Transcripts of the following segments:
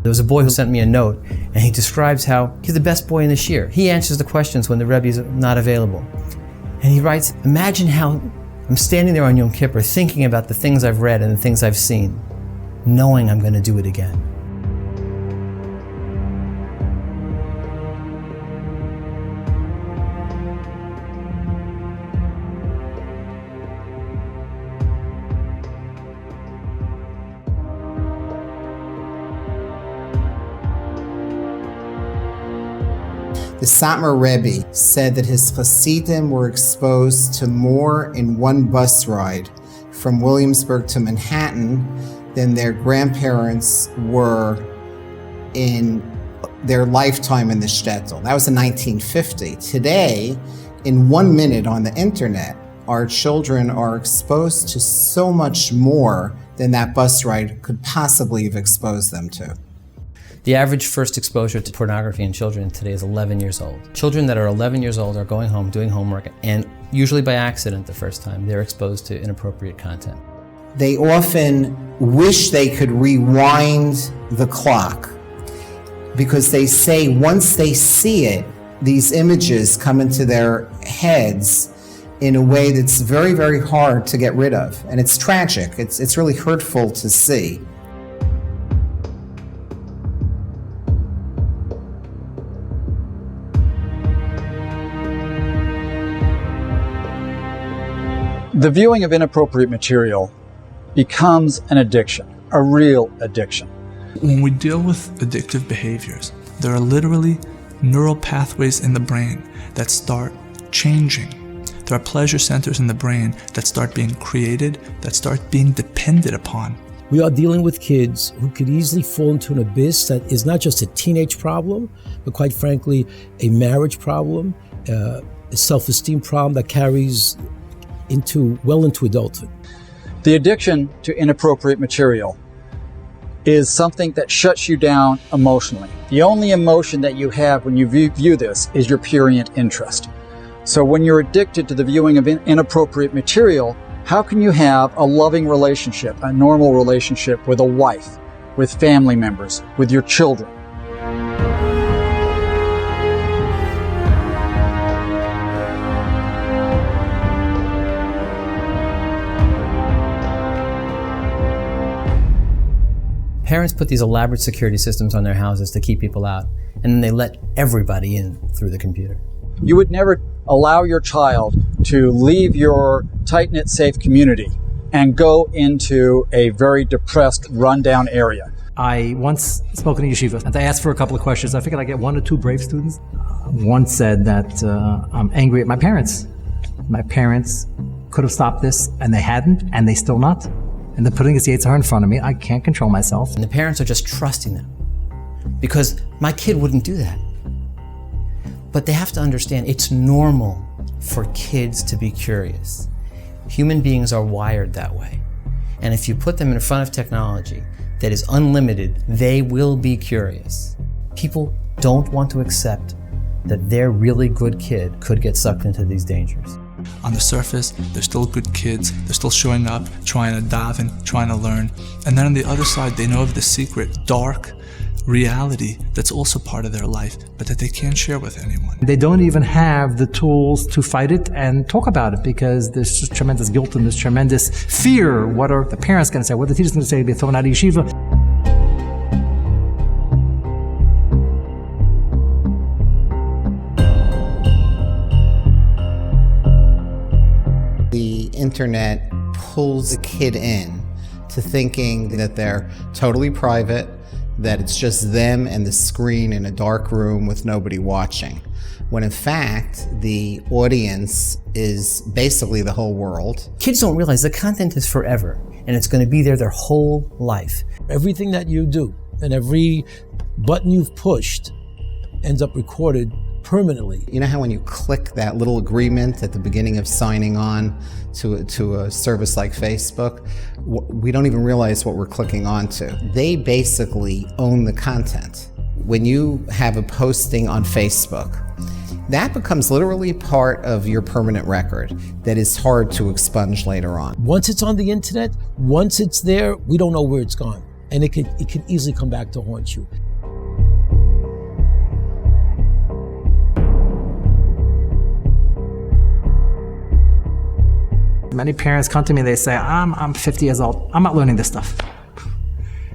There was a boy who sent me a note, and he describes how he's the best boy in the shir. He answers the questions when the Rebbe is not available. And he writes, imagine how I'm standing there on Yom Kippur thinking about the things I've read and the things I've seen, knowing I'm going to do it again. The Satmar Rebbe said that his Hasidim were exposed to more in one bus ride from Williamsburg to Manhattan than their grandparents were in their lifetime in the shtetl. That was in 1950. Today, in 1 minute on the internet, our children are exposed to so much more than that bus ride could possibly have exposed them to. The average first exposure to pornography in children today is 11 years old. Children that are 11 years old are going home, doing homework, and usually by accident the first time, they're exposed to inappropriate content. They often wish they could rewind the clock because they say once they see it, these images come into their heads in a way that's very, very hard to get rid of. And it's tragic. It's really hurtful to see. The viewing of inappropriate material becomes an addiction, a real addiction. When we deal with addictive behaviors, there are literally neural pathways in the brain that start changing. There are pleasure centers in the brain that start being created, that start being depended upon. We are dealing with kids who could easily fall into an abyss that is not just a teenage problem, but quite frankly, a marriage problem, a self-esteem problem that carries well into adulthood. The addiction to inappropriate material is something that shuts you down emotionally. The only emotion that you have when you view this is your prurient interest. So when you're addicted to the viewing of inappropriate material, how can you have a loving relationship, a normal relationship with a wife, with family members, with your children? Parents put these elaborate security systems on their houses to keep people out, and then they let everybody in through the computer. You would never allow your child to leave your tight-knit, safe community and go into a very depressed, rundown area. I once spoke in a yeshiva, and I asked for a couple of questions. I figured I'd get 1 or 2 brave students. One said that I'm angry at my parents. My parents could have stopped this, and they hadn't, and they still not. And they're putting this Yetzer in front of me. I can't control myself. And the parents are just trusting them because my kid wouldn't do that. But they have to understand it's normal for kids to be curious. Human beings are wired that way. And if you put them in front of technology that is unlimited, they will be curious. People don't want to accept that their really good kid could get sucked into these dangers. On the surface, they're still good kids, they're still showing up, trying to daven, trying to learn. And then on the other side, they know of the secret, dark reality that's also part of their life, but that they can't share with anyone. They don't even have the tools to fight it and talk about it because there's just tremendous guilt and there's tremendous fear. What are the parents going to say? What are the teachers going to say? Be thrown out of yeshiva. The internet pulls a kid in to thinking that they're totally private, that it's just them and the screen in a dark room with nobody watching, when in fact the audience is basically the whole world. Kids don't realize the content is forever and it's going to be there their whole life. Everything that you do and every button you've pushed ends up recorded permanently. You know how when you click that little agreement at the beginning of signing on to a service like Facebook, we don't even realize what we're clicking onto. They basically own the content. When you have a posting on Facebook, that becomes literally part of your permanent record that is hard to expunge later on. Once it's on the internet, once it's there, we don't know where it's gone. and it can easily come back to haunt you. Many parents come to me, they say, I'm 50 years old, I'm not learning this stuff.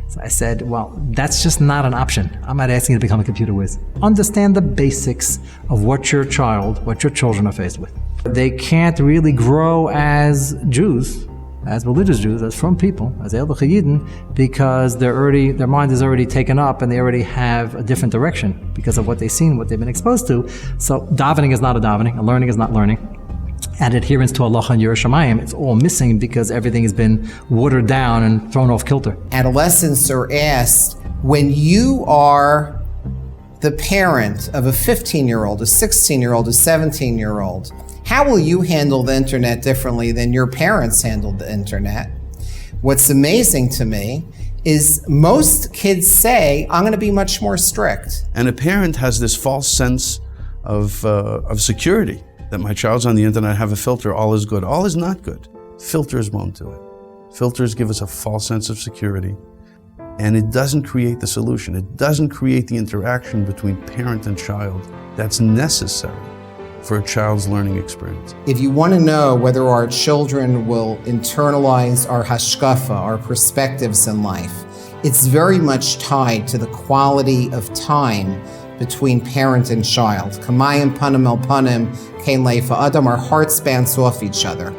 So I said, well, that's just not an option. I'm not asking you to become a computer whiz. Understand the basics of what your children are faced with. They can't really grow as Jews, as religious Jews, as frum people, as Ehrlich Yidden, because their mind is already taken up and they already have a different direction because of what they've seen, what they've been exposed to. So davening is not a davening, and learning is not learning. And adherence to Allah and Yiras Shamayim, it's all missing because everything has been watered down and thrown off kilter. Adolescents are asked, when you are the parent of a 15-year-old, a 16-year-old, a 17-year-old, how will you handle the internet differently than your parents handled the internet? What's amazing to me is most kids say, I'm going to be much more strict. And a parent has this false sense of security, that my child's on the internet, I have a filter, all is good. All is not good. Filters won't do it. Filters give us a false sense of security, and it doesn't create the solution. It doesn't create the interaction between parent and child that's necessary for a child's learning experience. If you want to know whether our children will internalize our hashkafa, our perspectives in life, it's very much tied to the quality of time between parent and child. Kamayim panim el panim, kein leifa adam, our hearts bounce off each other.